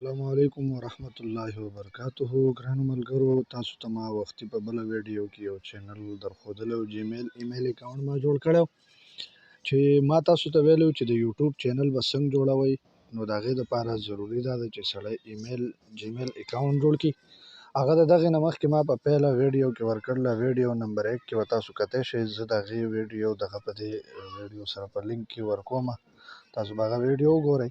السلام علیکم ورحمت الله وبرکاته. ګرانو ملګرو، تاسو ته ما وختي په بل ویډیو کې یو چینل درښودلی او جیمیل ایمیل اکاونټ ما جوړ کړی چې ما تاسو ته ویلو چې د یوټیوب چینل به څنګه جوړوئ. نو د هغې دپاره ضروري دا ده چې سړی جیمیل اکاونټ جوړ کړي. هغه د دغې نه مخکې ما په پیله ویډیو کې ورکړله، ویډیو نمبر 1 کې به تاسو کتی شئ. زه د هغې ویډیو دغه په دې ویډیو سره په لینک کې ورکومه، تاسو به هغه ویډیو وګورئ.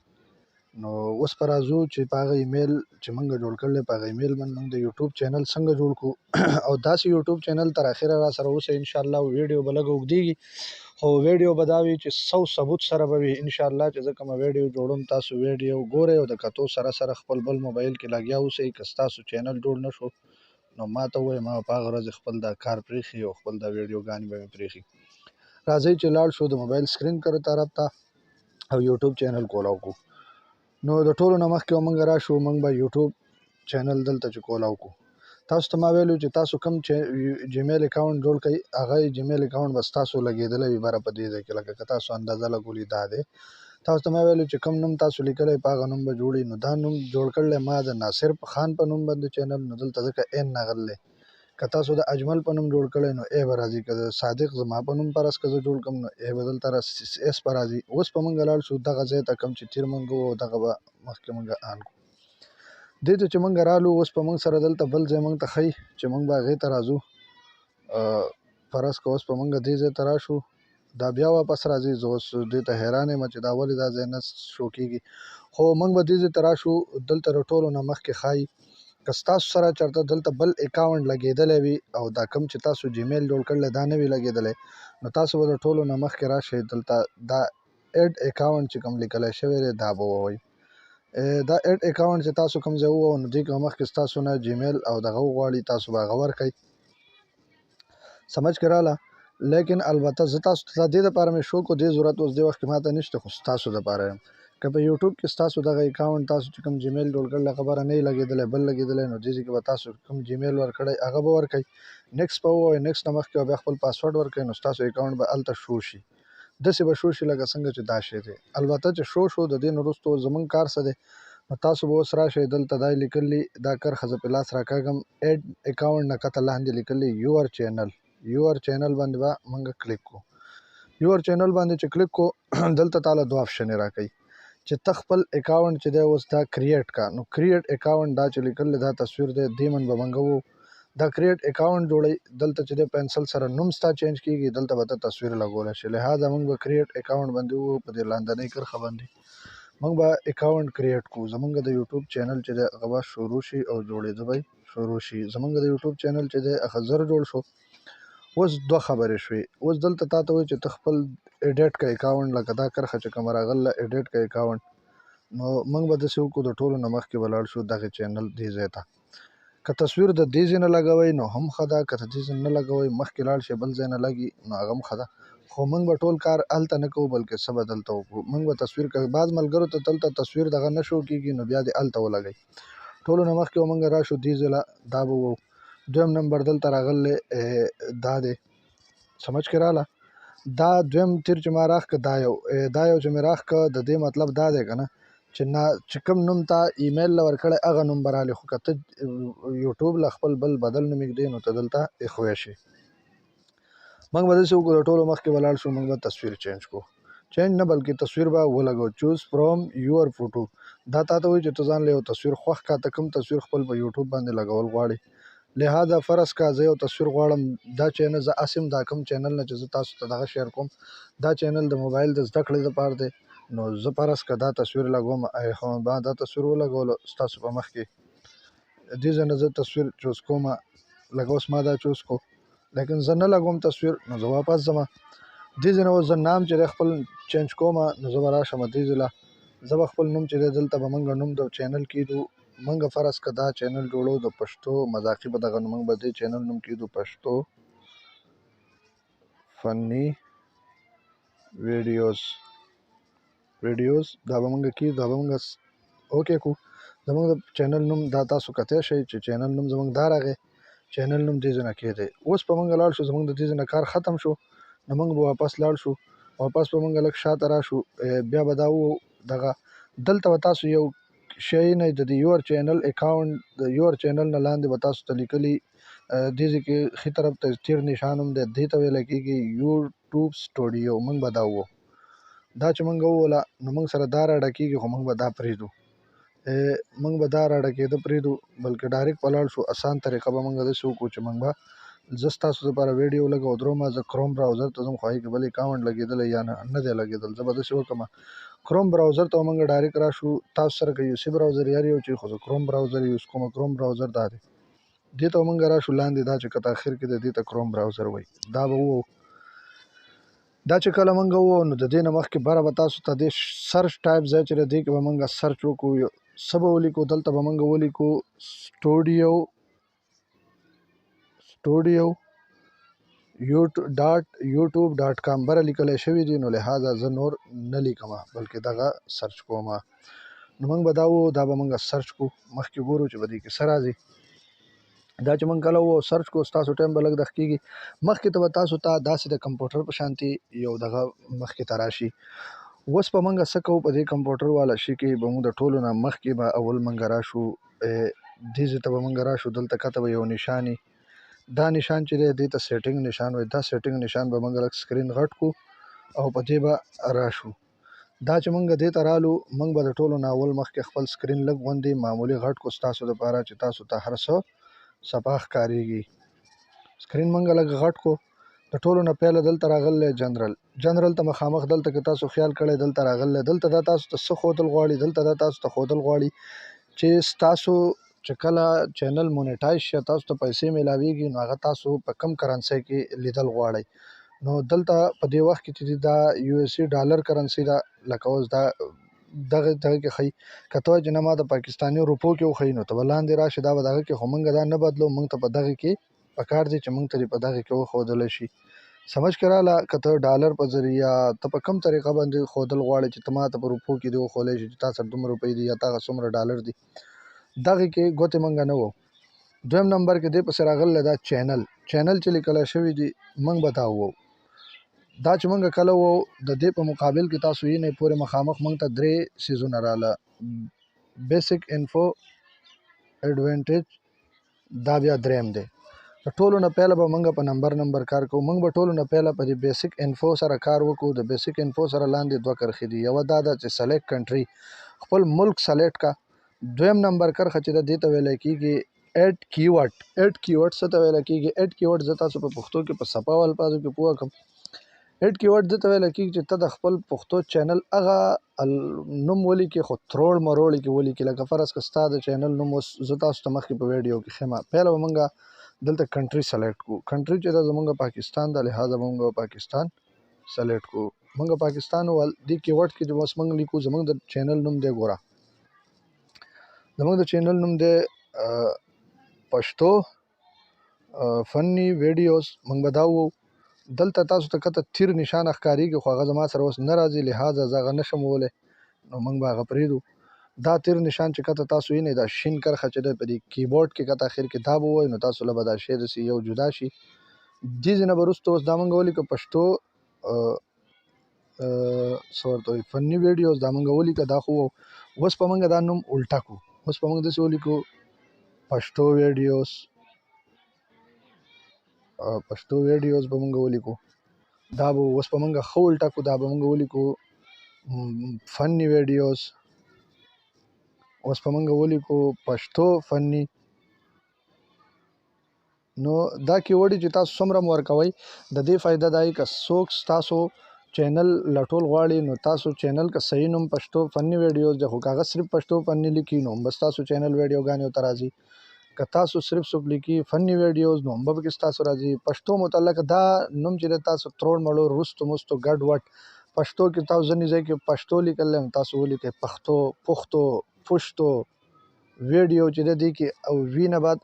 نو اوس به راځو چې په هغه ایمیل چې موږ جوړ کړلی، په هغه ایمیل باندې موږ د یوټیوب چینل څنګه جوړ کړو او داسې یوټیوب چینل تر اخره را سره اوسئ انشاءالله. ویډیو به لږه اوږدېږي خو ویډیو به دا وي چې ثبوت سره به وي انشاءالله. چې زه کومه ویډیو جوړوم تاسو ویډیو ګورئ او د کتو سره سره خپل بل موبایل کې لګیا اوسئ. که ستاسو چینل جوړ نه شو نو ما ته ووایئ، ما په هغه ورځ خپل دا کار پرېښي او خپل دا ویډیوګانې به مې پرېښي. راځئ چې لاړ شو د موبایل سکرین طرف ته او یوټیوب چینل کولاو کړو. نو د ټولو نه مخکې به موږ راشو، موږ به یوټیوب چینل دلته چې کولاو کړو. تاسو ته ما ویلو چې تاسو کوم جیمیل اکاونټ جوړ کړئ، هغه جیمیل اکاونټ به ستاسو لګېدلی وي بره په دې ځای کې. لکه که تاسو اندازه لګولي دا دی، تاسو ته ما ویلو چې کوم نوم تاسو لیکلی په هغه نوم به جوړئ. نو دا نوم جوړ کړلی ما د ناصر خان په نوم باندې چینل، نو دلته ځکه ان راغلی. که تاسو د اجمل په نوم جوړ کړی نو ای به راځي، که د صادق زما په نوم فرض که زه جوړ کړم نو ای به دلته اس به راځي. اوس به موږ لاړ شو دغه ځای ته کوم چې تیر موږ وو دغه به مخکې موږ آن کړو. دې ته چې موږ رالو، اوس به موږ سره دلته بل ځای موږ ته ښیي چې موږ به هغې ته راځو. فرض که اوس به موږ دې ځای ته راشو، دا بیا واپس راځي. زه اوس دې ته حیران یم چې دا ولې دا ځای نه شو کېږي، خو موږ به دې ځای ته راشو. دلته د ټولو نه مخکې ښایي که ستاسو سره چېرته دلته بل اکاونټ لګېدلی وي او دا کوم چې تاسو جیمیل جوړ کړلی دا نه وي لګېدلی، نو تاسو به د ټولو نه مخکې راشئ. دلته دا ایډ اکاونټ چې کوم لیکلی شوی دی دا به ووایي. دا ایډ اکاونټ چې تاسو کوم ځای ووهو نو دې کې مخکې ستاسو نه جیمیل او دغه وغواړي، تاسو به هغه ورکئ. سمجھ کې راله. لیکن البته زه تاسو ته دې دپاره مې شو کو، دې ضرورت اوس دې وخت کې ماته نشته، خو ستاسو دپاره یم. که په یوټیوب کې ستاسو دغه اکاونټ تاسو چې کوم جیمیل جوړ کړلی خبره نه وي لګېدلی، بل لګېدلی، نو دې ځای کې به تاسو کوم جیمیل ورکړی هغه به ورکئ. نیکسټ به ووایئ، نیکسټ نه مخکې به بیا خپل پاسورډ ورکئ، نو ستاسو اکاونټ به هلته شو شي. داسې به شو شي لکه څنګه چې دا شی دی. البته چې شو د دې نه وروسته زموږ کار څه دی، نو تاسو به اوس راشئ. دلته دا لیکلي دا کرښه زه په لاس راکاږم، ایډ اکاونټ نه کته لاندې لیکلي یور چینل باندې به موږ کلیک کړو. یور چینل باندې چې کلیک کړو دلته تعالی دوه آپشنې راکوي چې ته خپل اکاونټ چې دی اوس دا کریټ کا. نو کریټ اکاونټ دا چې لیکل دا تصویر دی دې من به موږ دا کریټ اکاونټ جوړئ. دلته چې د پنسل سره نوم ستا چینج کیږي، دلته به ته تصویر لګولی شي. لہذا موږ به کریټ اکاونټ باندې ووهو، په دې لاندنۍ کرښه باندې موږ به اکاونټ کریټ کړو. زموږ د یوټیوب چینل چې دی هغه به شروع شي او جوړېده به شروع شي. زموږ د یوټیوب چینل چې دی هغه زر جوړ شو. اوس دوه خبرې شوې. اوس دلته تا ته وایي چې ته خپل ایډیټ کا اکاونټ، لکه دا کرښه چې کومه راغله ایډیټ کا اکاونټ، نو موږ به داسې وکړو د ټولو نه مخکې به لاړ شو دغې چینل دې ځای ته. که تصویر د دې ځای نه لګوئ نو هم ښه ده، که د دې ځای نه لګوئ مخکې لاړ شئ بل ځای نه لګي نو هغه هم ښه ده. خو موږ به ټول کار هلته نه کوو بلکې څه به دلته وکړو. موږ به تصویر که بعض ملګرو ته دلته تصویر دغه نه شو کېږي نو بیا دې هلته ولګئ. ټولو نه مخکې به موږ راشو دې ځای له، دا به ووایو. دویم نمبر دلته راغلی دا دی، سمجھ کې راله. دا دویم تیر چې ما راښکه دا یو چې مې راښکه د دې مطلب دا دی که نه چې کوم نوم ته ایمیل له ورکړی هغه نوم به رالي. خو که ته یوټیوب له خپل بل بدل نوم ایږدې نو ته دلته ایښوی شي. موږ به داسې وکړو د ټولو مخکې به لاړ شو، موږ به تصویر چینج کړو. چینج نه بلکې تصویر به ولګو. چوز فرام یور فوټو، دا تا ته وایي چې ته ځان له یو تصویر خوښ کا، ته کوم تصویر خپل په یوټیوب باندې لګول غواړې. لہذا فرض کا زه یو تصویر غواړم، دا چینل زه اسیم دا کوم چینل نه چې زه تاسو ته دغه شیر کوم، دا چینل د موبایل د زده کړې لپاره دی. نو زه فرض که دا تصویر لګوم، ما دا تصویر ولګولو ستاسو په مخ کې، دې ځای نه زه تصویر چوز کوم. لکه اوس ما دا چوز کو، لیکن زه نه لګوم تصویر نو زه واپس ځم. دې ځای نه اوس زه نام چې دی خپل چینج کوم نو زه به راشم دې ځای له، زه به خپل نوم چې دی دلته به موږ نوم د چینل کېږدو. موږ فرض که دا چینل جوړو د پښتو مذاقي په دغه موږ به دې چینل نوم کېږدو پښتو فني ویډیوز. دا به موږ کېږدو، دا به موږ اوکې کړو. زموږ د چینل نوم دا تاسو کتی شئ چې چینل نوم زموږ دا راغی. چینل نوم دې ځای نه کېدی. اوس به موږ لاړ شو، زموږ د دې ځای نه کار ختم شو، نو موږ به واپس لاړ شو. واپس به موږ لږ شاته راشو، بیا به دا دغه دلته به تاسو یو شی نه د یور چینل اکاونټ د یور چینل نه لاندې به تاسو ته لیکلي دې ځای کې ښي طرف ته تیر نشان هم دی دې ته ویلی کېږي یوټوب سټوډیو موږ به دا ووهو دا چې موږ ووهله نو موږ سره دا راډه کېږي خو موږ به دا پرېږدو موږ به دا راډه کېده پرېږدو بلکې ډایرکټ په لاړ شو اسان طریقه به موږ داسې وکړو چې موږ به زه ستاسو دپاره ویډیو لږه ودرومه زه کروم براوزر ته ځم خو هغې کې بل اکاونټ لګېدلی یا نه دی لګېدل زه به داسې وکړم کروم براوزر ته موږ ډایرکټ راشو تاسو سره که یوسي براوزر هر یو چې خو زه کروم براوزر یوز کوم کروم براوزر دا دی دې ته موږ راشو لاندې دا چې کته اخر کې دی دې ته کروم براوزر وایي دا به ووهو دا چې کله موږ ووهو نو د دې نه مخکې بره به تاسو ته دې سرچ ټایپ ځای چې دی دې کې به موږ سرچ وکړو څه به ولیکو دلته به موږ ولیکو سټوډیو یوټیوب ډاټ کام بره لیکلی شوي دي نو لهذا زه نور نه لیکم بلکې دغه سرچ کوم نو موږ به دا ووهو دا به موږ سرچ کوو مخکې ګورو چې به دې کې څه راځي دا چې موږ کله ووهو سرچ کوو ستاسو ټایم به لږ دغه کېږي مخکې ته به تاسو ته داسې د کمپیوټر په شانتي یو دغه مخکې ته راشي اوس به موږ څه کوو په دې کمپیوټر والا شي کې به موږ د ټولو نه مخکې به اول موږ راشو دې ځای ته به موږ راشو دلته کته به یو نشاني دا نشان چې دی دې ته سیټینګ نشان وایي دا سیټینګ نشان به موږ لږ سکرین غټ کړو او په دې به راشو دا چې موږ دې ته رالو موږ به د ټولو نه اول مخکې خپل سکرین لږ غوندې معمولي غټ کړو ستاسو دپاره چې تاسو ته هر څه صفا ښکارېږي سکرین موږ لږ غټ کړو د ټولو نه پیله دلته راغلی جنرل ته مخامخ دلته کې تاسو خیال کړی دلته راغلی دلته دا تاسو ته څه ښودل غواړي دلته دا تاسو ته ښودل غواړي چې ستاسو چې کله چینل مونیټایز شي تاسو ته پیسې میلاویږي نو هغه تاسو په کم کرنسۍ کې لیدل غواړئ نو دلته په دې وخت کې چې دا یو اس ای ډالر کرنسي ده لکه اوس دا دغه کې ښیي که ته وایې چې نه ما د پاکستاني روپو کې وښیي نو ته به لاندې راشي دا به دغه کې خو موږ دا نه بدلو موږ ته په دغه کې پکار دی چې موږ ته په دغه کې وښودلی شي سمجھ کې راله که ته ډالر په ذریعه ته په کوم طریقه باندې ښودل غواړې چې ته ما ته په روپو کې دې وښولی شي چې تا سره دومره روپۍ دي یا تا هغه څومره ډالر دي دغه کې ګوتې موږ نه وو دویم نمبر کې دې پسې راغلی دا چینل چې لیکلی شوي دي موږ به دا ووو دا چې موږ کله ووو د دې په مقابل کې تاسو یې نه پورې مخامخ موږ ته درې سیزونه راله بیسک انفو ایډوانټیج دا بیا دریم دی د ټولو نه پیله به موږ په نمبر کار کوو موږ به ټولو نه پیله په دې بیسک انفو سره کار وکړو د بیسک انفو سره لاندې دوه کرښې دي یوه دا ده چې سلیکټ کنټري خپل ملک سلیکټ کا دویم نمبر کرښه چې ده دې ته ویلی کېږي ایډ کیورډ څه ته ویلی کېږي ایډ کیورډ زه تاسو په پښتو کې په صفاو الفاظو کې پوه کړم ایډ کیورډ دې ته ویلی کېږي چې ته د خپل پښتو چینل هغه نوم ولیکې خو تروړ مروړ کې ولیکې لکه فرض که ستا د چینل نوم اوس زه تاسو ته مخکې په ویډیو کې ښیم پیله به موږ دلته کنټري سلیکټ کړو کنټري چې ده زموږ پاکستان ده لهذا به موږ پاکستان سلیکټ کړو موږ پاکستان ول دې کیورډ کې چې اوس موږ لیکو زموږ د چینل نوم دی ګوره زموږ د چینل نوم دی پښتو فني ویډیوز موږ به دا ووو دلته تاسو ته کته تیر نشان ښکارېږي خو هغه زما سره اوس نه راځي لهذا زه هغه نشم وولی نو موږ به هغه پرېږدو دا تیر نشان چې کته تاسو وینئ دا شین کرښه چې دی په دې کیبورډ کې کته اخر کې دا به ووایي نو تاسو له به دا شی داسې یو جدا شي دې ځای نه به وروسته اوس دا موږ ولیکو پښتو څه ورته وایي فني ویډیوز دا موږ ولیکه دا خو اوس به موږ دا نوم الټه کړو اوس به موږ داسې ولیکو پښتو ویډیوز به موږ ولیکو دا به اوس به موږ ښه الټه کړو دا به موږ ولیکو فني ویډیوز اوس به موږ ولیکو پښتو فني نو دا کیورډ چې تاسو څومره ورکوئ د دې فایده دا وي که څوک ستاسو چینل لټول غواړي نو تاسو چینل که صحیح نوم پښتو فني ویډیوز دی خو که هغه صرف پښتو فني لیکي نو هم به ستاسو چینل ویډیوګانې ورته راځي که تاسو صرف څوک لیکي فني ویډیوز نو هم به پکې ستاسو راځي پښتو متعلق دا نوم چې دی تاسو تروړ مړوړ رستو مستو ګډ وډ پښتو کې تاسو ځینې ځای کې پښتو لیکلی نو تاسو ولیکئ پښتو ویډیو چې د دې کې او وی نه بعد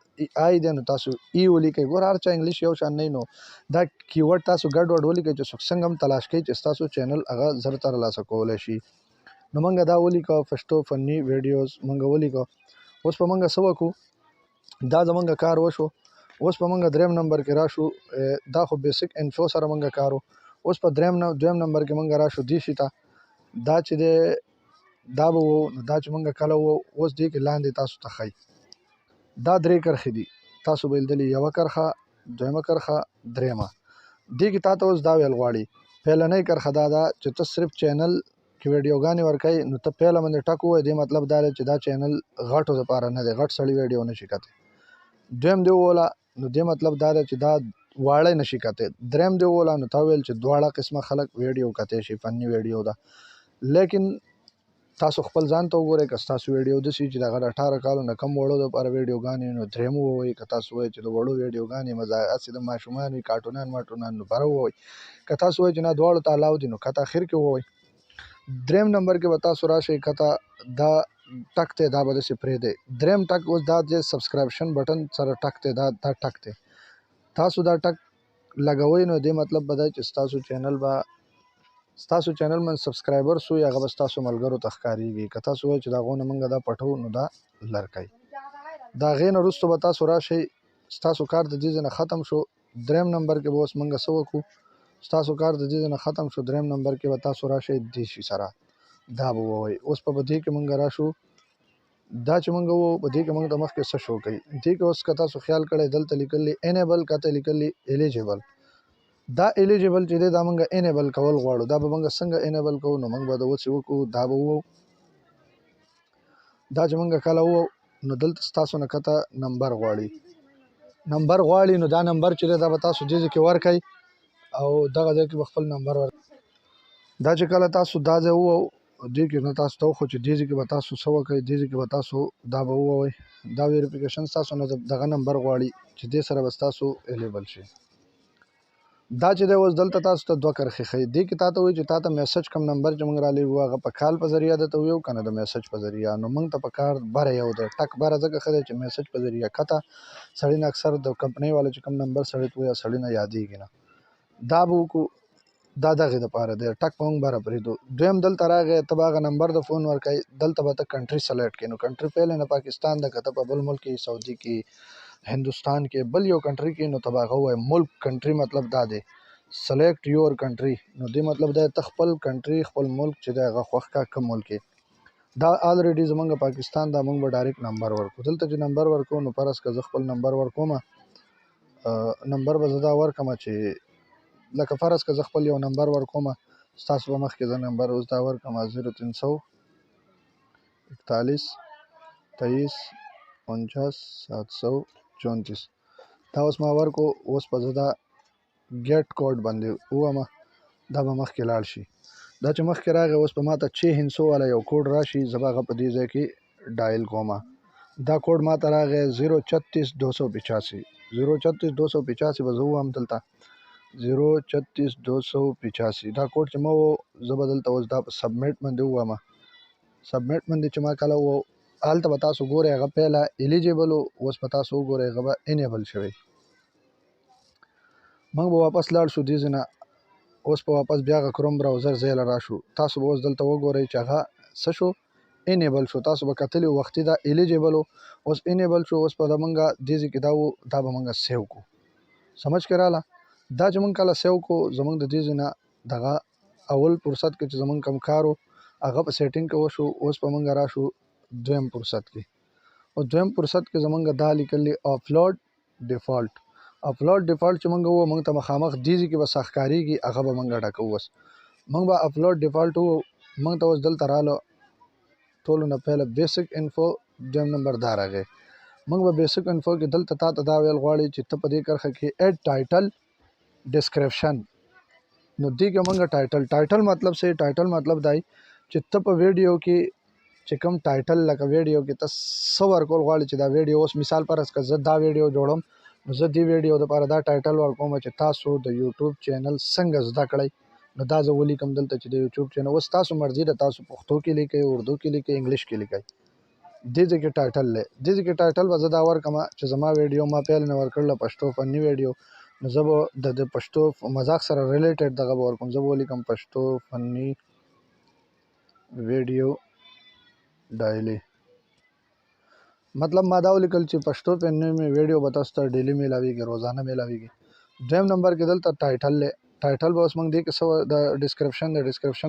آی دی نو تاسو ای ولیکئ ګوره هر چا انګلیش یو شان نه نو دا کیورډ تاسو ګډ وډ ولیکئ چې څوک څنګه هم تلاش کوي چې ستاسو چینل هغه زر ترلاسه کولی شي نو موږ دا ولیکو پښتو فني ویډیوز موږ ولیکو اوس به موږ څه وکړو دا زموږ کار وشو اوس به موږ دریم نمبر کې راشو دا خو بیسک انفو سره موږ کار اوس په دویم نمبر کې موږ راشو دې شي ته دا چې دی دا به وو. نو دا چې مونږ کله وو اوس دې کې لاندې تاسو ته ښایي دا 3 کرښې دي. تاسو به لیدلې یوه کرښه، دویمه کرښه، درېیمه. دې کې تا ته اوس دا ویل غواړي پهلنۍ کرښه دا ده چې ته صرف چینل کې ویډیوګانې ورکوي. نو ته پهله باندې ټک ووایې، دې مطلب دا دی چې دا چینل غټو دپاره نه دی، غټ سړي ویډیو نه شي کتی. دویم دې وویله نو دې مطلب دا دی چې دا واړه نه شي کتی. دریم دې وویله نو تا ویل چې دواړه قسمه خلک ویډیو کتی شي، فني ویډیو ده. لیکن تاسو خپل ځان ته وګورئ، که ستاسو ویډیو داسې چې دغه د 18 کالو نه کم وړو دپاره ویډیوګانې نو درېیم ووایئ. که تاسو وایئ چې د وړو ویډیوګانې هسې د ماشومان وي، کارټونان مارټونان، نو بره ووایئ. که تاسو وایئ چې نه دواړو ته الاو دي نو کته اخر کې ووایئ. درېیم نمبر کې به تاسو راشئ کته دا ټک دی، دا به داسې پرېږدئ. درېیم ټک اوس دا د سبسکرایبشن بټن سره ټک دی، دا ټک دی. تاسو دا ټک لګوئ نو دې مطلب به دی چې ستاسو چینل من سبسکرایبر سو یا هغه به ستاسو ملګرو ته ښکارېږي. که تاسو وایئ چې د هغو نه موږ دا پټو نو دا لر کوئ. د هغې نه وروسته به تاسو راشئ، ستاسو کار د دې ځای نه ختم شو. درېیم نمبر کې به اوس موږ څه وکړو، ستاسو کار د دې ځای نه ختم شو. درېیم نمبر کې به تاسو راشئ دې شي سره دا به ووایئ. اوس په دې کې موږ راشو، دا چې موږ ووایو په دې کې موږ ته مخکې څه شو کوي. دې کې اوس که تاسو خیال کړی دلته لیکلي انیبل، کته لیکلي ایلیجیبل. دا ایلیجیبل چې دی دا موږ انیبل کول غواړو. دا به موږ څنګه انیبل کوو؟ نو موږ به د اوس وکړو دا به ووایو. دا چې موږ کله ووایو نو دلته ستاسو نه کته نمبر غواړي. نو دا نمبر چې دی دا به تاسو دې ځای کې ورکئ او دغه ځای کې به خپل نمبر ورکړئ. دا چې کله تاسو دا ځای ووایو دې کې نه تاسو ته وښو چې دې ځای کې به تاسو څه وکئ. دې ځای کې به تاسو دا به ووایئ. دا ویریفیکیشن ستاسو نه دغه نمبر غواړي چې دې سره به ستاسو الیبل شي. دا چې دی اوس دلته تاسو ته 2 کرښې ښیي. دې کې تا ته وایي چې تا ته میسج کم نمبر چې موږ رالیږو هغه په کال په ذریعه درته ویو که نه د میسج په ذریعه. نو موږ ته په کار بره یو دی، ټک بره ځکه ښه دی چې میسج په ذریعه کته سړي نه اکثر د کمپنۍ والا چې کم نمبر سړي ته وایي سړي نه یادېږي نه. دا به وکړو، دا دغې دپاره دی، ټک به موږ بره پرېږدو. دویم دلته راغی ته به هغه نمبر د فون ورکوي. دلته به ته کنټري سلیکټ کړې. نو کنټري پهلې نه پاکستان ده، که ته په بل ملک کې سعودي کې هندوستان کې بل یو کنټري کې نو ته به هغه ووایې. ملک کنټري مطلب دا دی سلیکټ یور کنټري. نو دې مطلب دا ته خپل کنټري خپل ملک چې دی هغه خوښ کا کوم ملک کې. دا آلریډي زمونږ پاکستان دا موږ به ډایرکټ نمبر ورکړو. دلته چې نمبر ورکوو نو فرض که زه خپل نمبر ورکومه، نمبر به زه دا ورکړمه چې لکه فرض که زه خپل یو نمبر ورکومه، ستاسو به مخکې زه نمبر اوس دا ورکړمه 0341 23 49 734. دا اوس ما ورکو. اوس به زه دا ګیټ کوډ باندې ووهمه، دا به مخکې لاړ شي. دا چې مخکې راغی اوس به ما ته 600 والا یو کوډ راشي، زه به هغه په دې ځای کې ډایل کومه. دا کوډ ما ته راغی 036285. 036285 به زه ووایم دلته 036285. دا کوډ چې ما ووایو زه به دلته اوس دا په سبمیټ باندې ووهمه. سبمیټ باندې چې ما کله ووایو هلته به تاسو ګورئ هغه پهله ایلیجیبل و، اوس به تاسو وګورئ هغه به انیبل شوی. موږ به واپس لاړ شو دې ځای نه. اوس به واپس بیا هغه کروم براوزر ځای له راشو. تاسو به اوس دلته وګورئ چې هغه څه شو، انیبل شو. تاسو به کتلي وختي دا ایلیجیبل و، اوس انیبل شو. اوس به موږ دې ځای کې دا و، دا به موږ سیو کړو. سمجھ کې راله؟ دا چې موږ کله سیو کړو زموږ د دې ځای نه دغه اول فرصت کې چې زموږ کوم کار و هغه په سیټینګ کې وشو. اوس به موږ راشو دویم فرصت کې. او دویم فرصت کې زموږ دا لیکلي اپلوډ ډیفالټ. اپلوډ ډیفالټ چې موږ ووایو موږ ته مخامخ دې ځای کې به څه ښکارېږي هغه به موږ ډکو. اوس موږ به اپلوډ ډیفالټ ووایو. موږ ته اوس دلته راله ټولو نه پهله بیسک انفو، دویم نمبر دا راغی. موږ به بیسک انفو کې دلته تا ته دا ویل غواړي چې ته په دې کرښه کې ایډ ټایټل ډسکرپشن. نو دې کې موږ ټایټل مطلب څه؟ ټایټل مطلب دی چې ته په ویډیو کې چې کوم ټایټل لکه ویډیو کې ته څه ورکول غواړي چې دا ویډیو اوس مثال فرض که زه دا ویډیو جوړم نو زه دې ویډیو دپاره دا ټایټل ورکوم چې تاسو د یوټیوب چینل څنګه زده کړئ. نو دا زه ولیکم دلته چې د یوټیوب چینل. اوس تاسو مرضي ده، تاسو پښتو کې لیکئ، اردو کې لیکئ، انګلیش کې لیکئ. دې ځای کې ټایټل دی. دې ځای کې ټایټل به زه دا ورکړم چې زما ویډیو ما پیل نه ورکړله پښتو فني ویډیو، نو زه به د پښتو مذاق سره ریلیټډ دغه به ورکوم. زه به ولیکم پښتو فني ویډیو ډایلي. مطلب ما دا ولیکل چې پښتو فني ویډیو به تاسو ته ډیلي میلاویږي، روزانه میلاویږي. دویم نمبر کې دلته ټایټل دی. ټایټل به اوس موږ دې کې څه د ډسکرپشن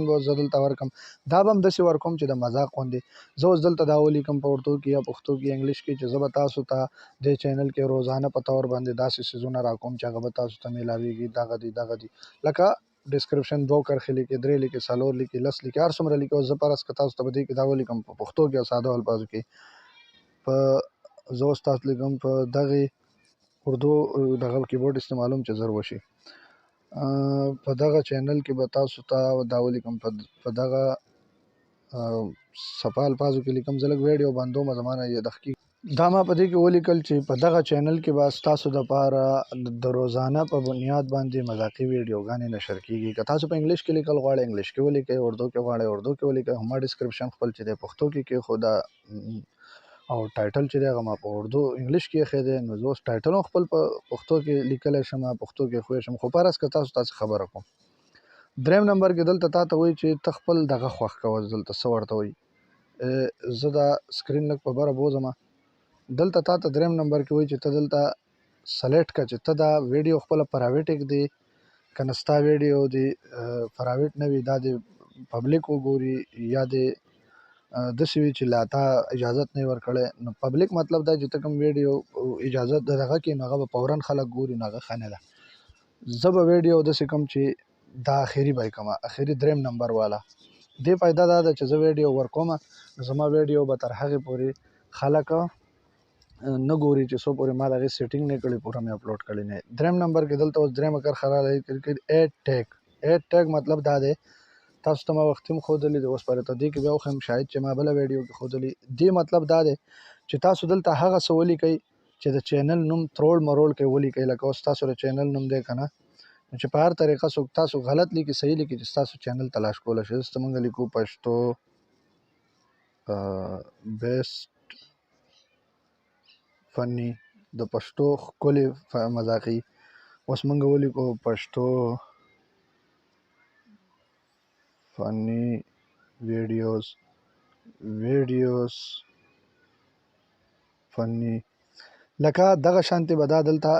به اوس زه دلته ورکړم. دا به هم داسې ورکوم چې د مذاق غوندې. زه اوس دلته دا ولیکم په اردو کې یا پښتو کې انګلیش کې چې زه به تاسو ته دې چینل کې روزانه په طور باندې داسې څیزونه راکوم چې هغه به تاسو ته میلاویږي. دغه دي لکه ډسکرپشن 2 کرښې لیکي، 3 لیکي، 4 لیکي، 10 لیکي، هر څومره لیکي. اوس زه فرض که تاسو ته به دې کې دا ولیکم په پښتو کې او ساده الفاظو کې. په زه اوس تاسو لیکم په دغې اردو دغه کیبورډ استعمالوم چې زر وشي. په دغه چینل کې به تاسو ته دا ولیکم په دغه صفحه الفاظو کې لیکم. زه لږ ویډیو بندوم زمانه یې دقیق دا ما په دې کې ولیکل چې په دغه چینل کې به ستاسو دپاره د روزانه په بنیاد باندې مذاقي ویډیوګانې نشر کېږي. که تاسو په انګلیش کې لیکل غواړئ انګلیش کې ولیکئ، اردو کې غواړئ اردو کې ولیکئ. همه ډسکرپشن خپل چې دی پښتو کې کېښوده او ټایټل چې دی هغه ما په اردو انګلیش کې ایښی دی. نو زه اوس ټایټل هم خپل په پښتو کې لیکلی شم، پښتو کې ایښودی شم، خو فرض که تاسو تاسې خبره کوم. دریم نمبر کې دلته تا ته وایي چې ته خپل دغه خوښ کوه. دلته څه ورته وایي، زه دا سکرین لږ په بره بوځم. دلته تا ته دریم نمبر کې وایي چې ته دلته سلیکټ کړه چې ته دا ویډیو خپله پرایویټ کږدې که نه ستا ویډیو دې پرایویټ نه وي، دا دې پبلیک وګوري یا دې داسې وي چې لا تا اجازت نه یې ورکړی. نو پبلیک مطلب دا چې ته کوم ویډیو اجازت د دغه کې نو هغه به فورا خلک ګوري، نو هغه ښه نه ده. زه به ویډیو داسې کوم چې دا اخري به یې کومه، اخري دریم نمبر والا. دې فایده دا ده چې زه ویډیو ورکومه نو زما ویډیو به تر هغې پورې خلک نه ګوري چې څو پورې ما د هغې سیټینګ نه کړي، پوره مې اپلوډ کړی نه. دریم نمبر کې دلته اوس دریمه کرښه راغلې ایډ ټیګ. ایډ ټیګ مطلب دا دی، تاسو ته ما وختي هم ښودلي دي، اوس پرې ته دې کې بیا وښیم شاید چې ما بله ویډیو کې ښودلي. دې مطلب دا دی چې تاسو دلته هغه څه ولیکئ چې د چینل نوم تروړ مروړ کې ولیکئ. لکه اوس تاسو د چینل نوم دی که نه، چې په هر طریقه څوک تاسو غلط لیکي صحیح لیکي چې ستاسو چینل تلاش کولی شي. دلته موږ لیکو پښتو بیسټ فني، د پښتو ښکلې مذاقي. اوس موږ ولیکو پښتو فني ویډیوز فني. لکه دغه شانتې به دا دلته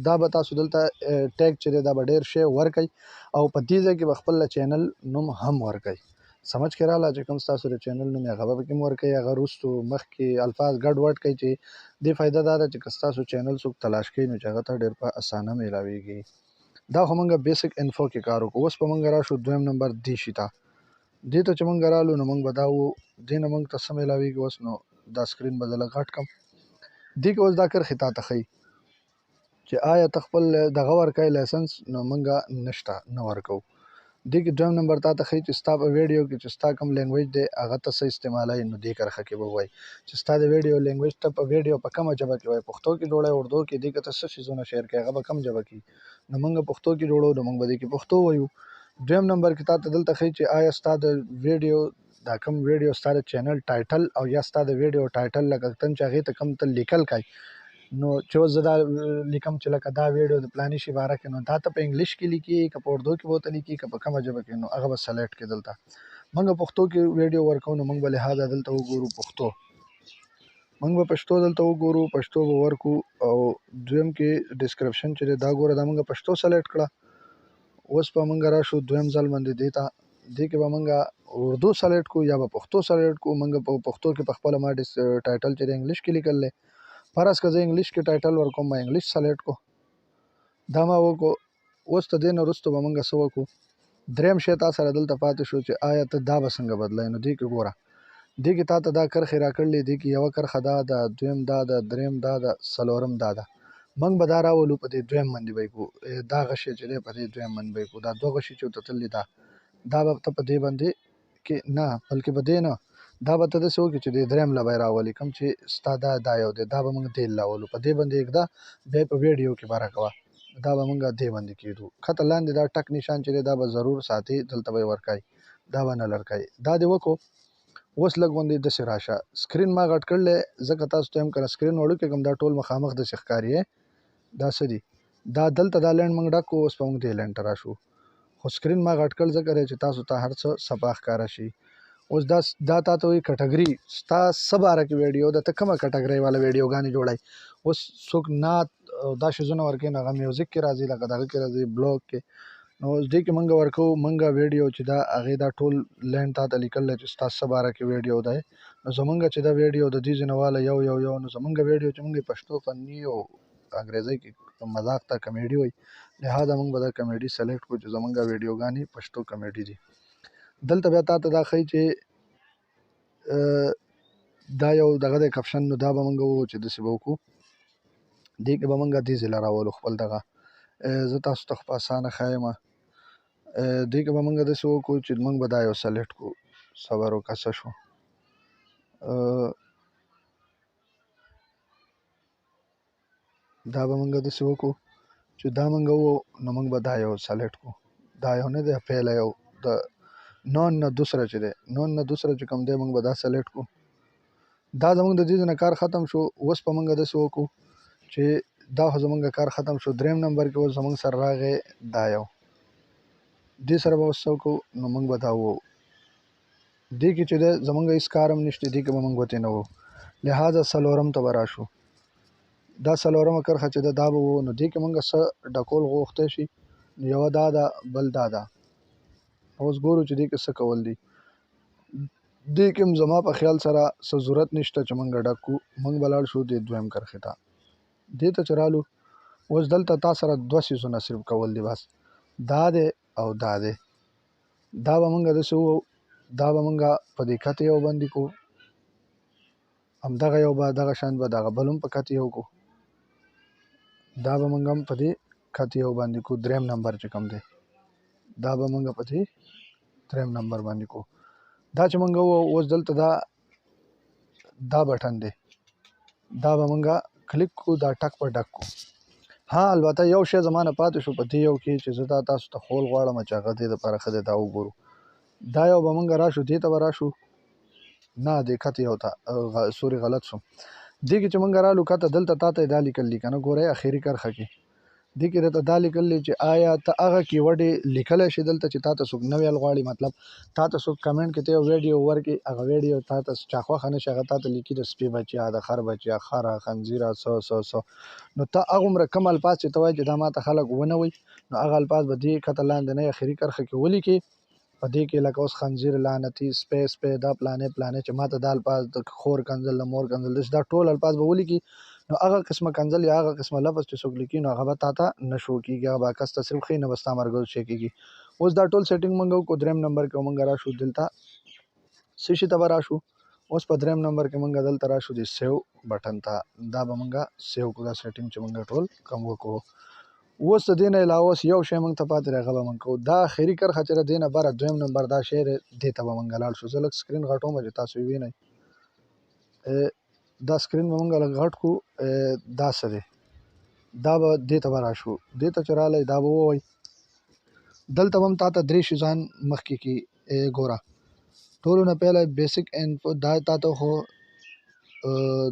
دا به تاسو دلته ټیګ چې دی دا به ډېر شی ورکئ او په دې ځای کې به خپل چینل نوم هم ورکئ. سمجھ کې راغله چې کوم ستاسو د چینل نوم هغه به پکې هم ورکئ، هغه وروستو مخکې الفاظ ګډ وډ کړئ چې دې فایده دا ده چې که ستاسو چینل څوک تلاش کوي نو چې هغه ته ډېر په اسانه میلاویږي. دا خو موږ بیسک انفو کې کار وکړو. اوس به موږ راشو دویم نمبر دې شي ته. دې ته چې موږ رالو نو موږ به دا وو دې نه موږ ته څه میلاویږي. اوس نو دا سکرین به زه لږ غټ کړم. دې کې اوس دا کرښې تا ته ښیي چې آیا ته خپل دغه ورکوې لایسنس، نو موږ نشته نه ورکوو. دې کې دویم نمبر تا ته ښیي چې ستا په ویډیو کې چې ستا کوم لینګویج دی هغه ته څه استعمالوي. نو دې کرښه کې به ووایي چې ستا د ویډیو لینګویج ته په ویډیو په کومه ژبه کې وایي، پښتو کې جوړوي، اردو کې. دې کې ته څه څیزونه شیر کوي هغه به کوم ژبه کې. نو موږ پښتو کې جوړو نو موږ به دې کې پښتو وایو. دویم نمبر کې تا ته دلته ښیي چې آیا ستا د ویډیو دا کوم ویډیو ستا د چینل ټایټل او یا ستا د ویډیو ټایټل لکه ته چې هغې ته کوم ته لیکل کوي. نو چې اوس زه دا لیکم چې لکه دا ویډیو د پلاني شي باره کې، نو دا ته په انګلیش کې لیکي که په اردو کې به ورته لیکي که په کومه ژبه کې، نو هغه به سلیکټ کړي. دلته موږ پښتو کې ویډیو ورکوو نو موږ به لهذا دلته وګورو پښتو. موږ به پښتو دلته وګورو، پښتو به ورکو او دویم کې ډسکرپشن چې دی دا ګوره دا موږ پښتو سلیکټ کړه. اوس به موږ راشو دویم ځل باندې دې ته. دې کې به موږ اردو سلیکټ کړو یا به پښتو سلیکټ کړو. موږ په پښتو کې په خپله ما ټایټل چې دی انګلیش کې لیکل دی. فرض که زه انګلیش کې ټایټل ورکوم ما انګلیش سلیکټ کو. دا ما وکړو. اوس ته دې نه وروسته به موږ څه وکړو، دریم شی تا سره دلته پاتې شو چې آیا ته دا به څنګه بدلوې. نو دې کې ګوره دې کې تا ته دا کرښې راکړلې. دې کې یوه کرښه دا ده، دویم دا ده، دریم دا ده، څلورم دا ده. موږ به دا راولو په دې دویم باندې به یې کړو. دا غشی چې دی په دې دویم باندې به یې کړو. دا دوه غشي چې ورته تللي دا به ته په دې باندې کې نه بلکې په دې نه دا به ته داسې وکړې چې د دریم له به یې راولي کوم چې ستا دا یو دی. دا به موږ دې راولو په دې باندې ږده بیا یې په ویډیو کې به راکوه. دا به موږ دې باندې کېږدو. ښکته لاندې دا ټک نشان چې دی دا به ضرور ساتي، دلته به یې ورکوي، دا به نه لړکوي. دا دې وکړو. اوس لږ غوندې داسې راشه. سکرین ما غټ کړلی ځکه تاسو ته یم که نه سکرین وړوکی کړم دا ټول مخامخ داسې ښکاري. دا څه دي دا دلته دا لینډ موږ ډک کړو. اوس به موږ دې لینډ ته راشو. خو سکرین ما غټ کړ ځکه دی چې تاسو ته هر څه صفا ښکاره شي. اوس دا تا ته وایي کټګري ستا څه باره کې ویډیو ده، ته کومه کټګرۍ والا ویډیوګانې جوړوي. اوس څوک نعت دا شیزونه ورکوي نو هغه میوزیک کې راځي، لکه دغه کې راځي بلاګ کې. نو اوس دې کې مونږ ورکوو مونږ ویډیو چې دا هغې دا ټول لینډ تا ته لیکل دی چې ستا څه باره کې ویډیو دی. نو زمونږ چې دا ویډیو د دې ځینې واله یو نو زمونږ ویډیو چې مونږ یې پښتو فني او انګریزۍ کې مذاق ته کمیډي وایي، لهذا مونږ به دا کمیډي سلیکټ کړو چې زمونږ ویډیوګانې پښتو کمیډي دي. دلته بیا تا ته دا ښیي چې دا یو دغه دی کپشن، نو دا به مونږ ووایو چې داسې به وکړو. دې کې به مونږ دې ځای له راولو خپل دغه زه تاسو ته خو په اسانه ښایم. دې کې به مونږ داسې وکړو چې مونږ به دا یو سلیکټ کړو. صبر وکړه څه شو. دا به مونږ داسې وکړو چې دا مونږ ووایو نو مونږ به دا یو سلیکټ کړو. دا یو نه دی پهله یو د نون نه دوسره چې دی، نون نه دوسره چې کوم دی مونږ به دا سلیکټ کړو. دا زمونږ د دې نه کار ختم شو. اوس به مونږ داسې وکړو چې دا خو زمونږ کار ختم شو. دریم نمبر کې اوس زمونږ سره راغی دا یو، دې سره به اوس څه وکړو نو مونږ به دا ووایو. دې کې چې دی زمونږ هېڅ کار هم نشته، دې کې به مونږ ګوتې نه ووهو. لهذا څلورم ته به راشو. دا څلورمه کرښه چې ده دا به ووهو. نو دې کې مونږ څه ډکول غوښتی شي، نو یوه دا ده بل دا ده. اوس ګورو چې دې کې څه کول دي. دې کې هم زما په خیال سره څه ضرورت نشته چې مونږ ډک کړو. مونږ به لاړ شو دې دویم کرښې ته. دې ته چې رالو اوس دلته تا سره دوه څیزونه صرف کول دي بس، دا دی او دا دی. دا به مونږ داسې ووهو، دا به مونږ په دې کته یو باندې کړو، همدغه یو به دغه شان به دغه بل هم په کته یو کړو. دا به مونږ هم په دې کته یو باندې کړو. دریم نمبر چې کوم دی دا به مونږ په دې دریم نمبر باندې کړو. دا چې مونږ ووهو اوس دلته دا بټن دی، دا به مونږ کلیک کړو، دا ټک په ډک کړو. ها البته یو شی زما نه پاتې شو په دې یو کې چې زه دا تاسو ته ښول غواړم چې هغه دې دپاره ښه دی دا وګورو. دا یو به مونږ راشو دې ته به راشو، نه دې کته یو ته سوري غلط شوم. دې کې چې مونږ رالو کته دلته تا ته دا لیکل دي که نه، ګورئ اخري کرښه کې دې کې درته دا لیکل دی چې آیا ته هغه کیورډې لیکلی شي دلته چې تا ته څوک نه ویل غواړي، مطلب تا ته څوک کمنټ کې ته یو ویډیو ورکړي، هغه ویډیو تا ته چا خوښه نه شي هغه تا ته لیکي د سپي بچیا، د خر بچیا، خره، خنزیره، څه نو ته هغومره کم الفاظ چې ته وایې چې دا ما ته خلک ونه وایي، نو هغه الفاظ به دې کته لاندنۍ اخري کرښه کې ولیکې. په دې کې لکه اوس خنزیر، لعنتي، سپی دا پلانې چې ما ته دا الفاظ د خور کنځل، د مور کنځل، دا ټول الفاظ به ولیکي. نو هغه قسمه کنځل یا هغه قسمه لفظ چې څوک لیکي نو هغه به تا ته نه شو کېږي، هغه به عکس ته صرف ښي، نه به ستا مرګو شی کېږي. اوس دا ټول سیټینګ مونږ وکړو. دریم نمبر کې مونږ راشو دلته څه شي ته به راشو. اوس په دریم نمبر کې مونږ دلته راشو د سیو بټن ته، دا به مونږ سیو کړو، دا سیټینګ چې مونږ ټول کم وکړو. اوس د دې نه علاوه اوس یو شی مونږ ته پاتې دی، هغه به مونږ کوو. دا اخري کرښه چې د دې نه بره دویم نمبر دا شی دی، دې ته به مونږ لاړ شو. زه لږ سکرین غټوم چې تاسو یې وینئ. دا سکرین به مونږ لږ غټ کړو. دا څه دی، دا به دې ته به راشو. دې ته چې رالی دا به ووایي. دلته به هم تا ته درې شیزان مخکې کې ګوره. ټولو نه پهله بیسیک انفو، دا تا ته خو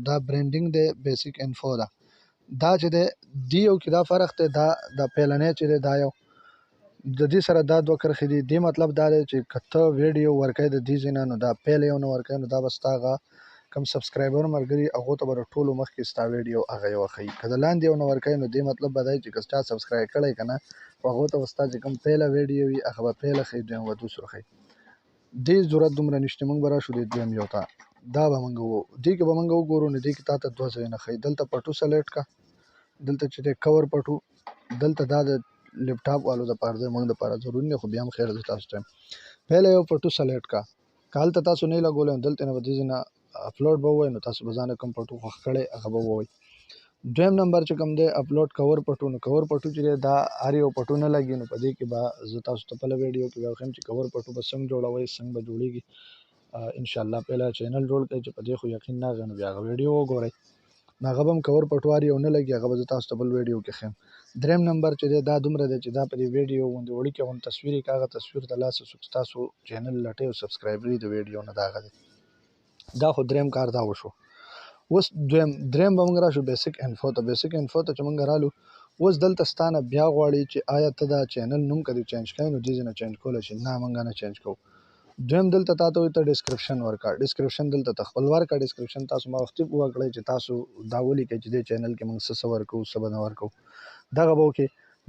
دا برینډینګ دی، بیسیک انفو ده. دا چې دی دې یو کې دا فرق دی، دا پهلنی چې دی دا یو د دې سره دا دوه کرښې دي. دې مطلب دا دی چې که ته ویډیو ورکوې د دې ځای نه، نو دا پهله یو نه ورکوې نو دا به ستا هغه کم سبسکرایبر ملګري هغو ته به د ټولو مخکې ستا ویډیو هغه یوه ښیي. که د لاندې یو نه ورکوې نو دې مطلب به دا وي چې که چا سبسکرایب کړی که نه، هغو ته به ستا چې کوم پهله ویډیو وي هغه به پهله ښیي، دویم به دوسرو ښیي. دې ضرورت دومره نشته. مونږ به راشو د دویم یو ته، دا به مونږ ووایو. دې کې به مونږ وګورو نو دې کې تا ته دوه ځایونه ښیي. دلته پټو سلیکټ که، دلته چې دی کور پټو، دلته دا د لیپټاپ والو دپاره دی، مونږ دپاره ضروري نه، خو بیا هم خیر دی تاسو ته یم. پهله یو پټو سلیکټ که، که هلته تاسو نه یې لګولی نو دلته نه به دې ځای نه اپلوډ به ووایي، نو تاسو به ځانه کوم پټو خوښ کړی هغه به ووایي. دویم نمبر چې کوم دی اپلوډ کور پټو، نو کور پټو چې دی دا هر یو پټو نه لګي. نو په دې کې به زه تاسو ته بله ویډیو کې بیا وښیم چې کور پټو به څنګه جوړوئ، څنګه به جوړېږي. انشاءالله پهله چینل جوړ کړئ چې په دې خو یقین نه غواړم، بیا هغه ویډیو وګورئ. نو هغه به هم کور پټو هر یو نه لګي، هغه به زه تاسو ته بل ویډیو کې ښیم. دریم نمبر چې دی دا دومره دی چې دا په دې ویډیو غوندې وړوکې غوندې تصویر یې که هغه تصویر ته لاسه څوک ستاسو چینل لټوي او سبسکرایبر یې د ویډیو نه د هغه دی. دا خو دریم کار دا وشو. اوس دریم به مونږ راشو بیسیک انفو ته. بیسیک انفو ته چې مونږ رالو، اوس دلته ستا نه بیا غواړي چې آیا ته دا چینل نوم که دې چینج کوې نو دې ځای نه چینج کولی شي. نه مونږ نه چینج کوو. دویم دلته تاسو ته ډسکرپشن ورکا ډسکرپشن دلته خپل ورکا ډسکرپشن تاسو ما وختي وکړئ چې تاسو دا ولي کې چې د چینل کې موږ څه ورکو څه بنه ورکو دغه به وکړي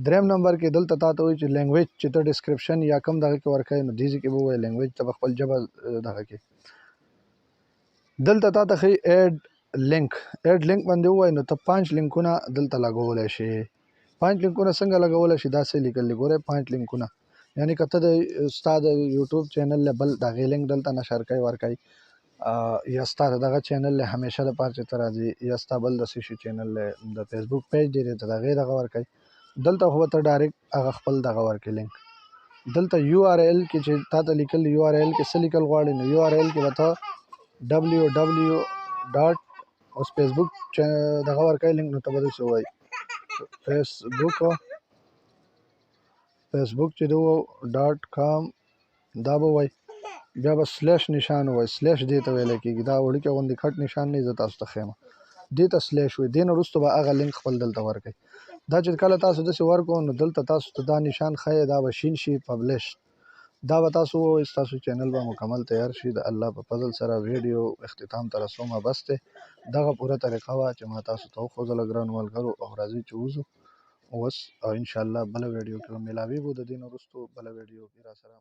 دریم نمبر کې دلته تاسو وایي چې لینګویج چې ته ډسکرپشن یا کم دغه کې ورکړئ نو دیږي کې به وایي لینګویج ته خپل ژبه دغه کې دلته تاسو خي اډ لینک باندې وای نو ته 5 لینکونه دلته لګولای شي 5 لینکونه څنګه لګولای شي دا څه لیکل ګوره 5 لینکونه یعنی کته د استاد یوټیوب چینل لیبل دا غي لینک دلته نشر کوي ور کوي یا استاد دغه چینل له همیشه د پاره چې ترازي یا استاد بل د سشي چینل د فیسبوک پیج دی ته غي دغه ور کوي دلته هو ته ډایرکټ هغه خپل دغه ور کوي لینک دلته یو آر ال کې چې تاسو لیکل یو آر ال کې څه لیکل غواړئ نو یو آر ال کې وته www. اوس فیسبوک دغه ورکای لینک نو ته به څه وای فیسبوک چې .com دا به وای بیا به سلیش نشان وای سلیش دې ته ویل کېږي دا وړي کې غوندي کټ نشان نه زه تاسو ته خیمه دې ته سلیش وای دین وروسته به هغه لینک خپل دلته ورکای دا چې کله تاسو د څه ورکو نو دلته تاسو ته دا نشان خای دا به شین شي پبلش دا به تاسو تاسو چینل به مکمل تیار شي د الله په فضل سره ویډیو اختتام ته رسومه بس ته دغه پوره طریقه وا چې ما تاسو ته خو زل ګران ملګرو او راځي چې وځو اوس او ان شاء الله بل ویډیو کې ملاوي بو د دین ورستو بل ویډیو کې را سره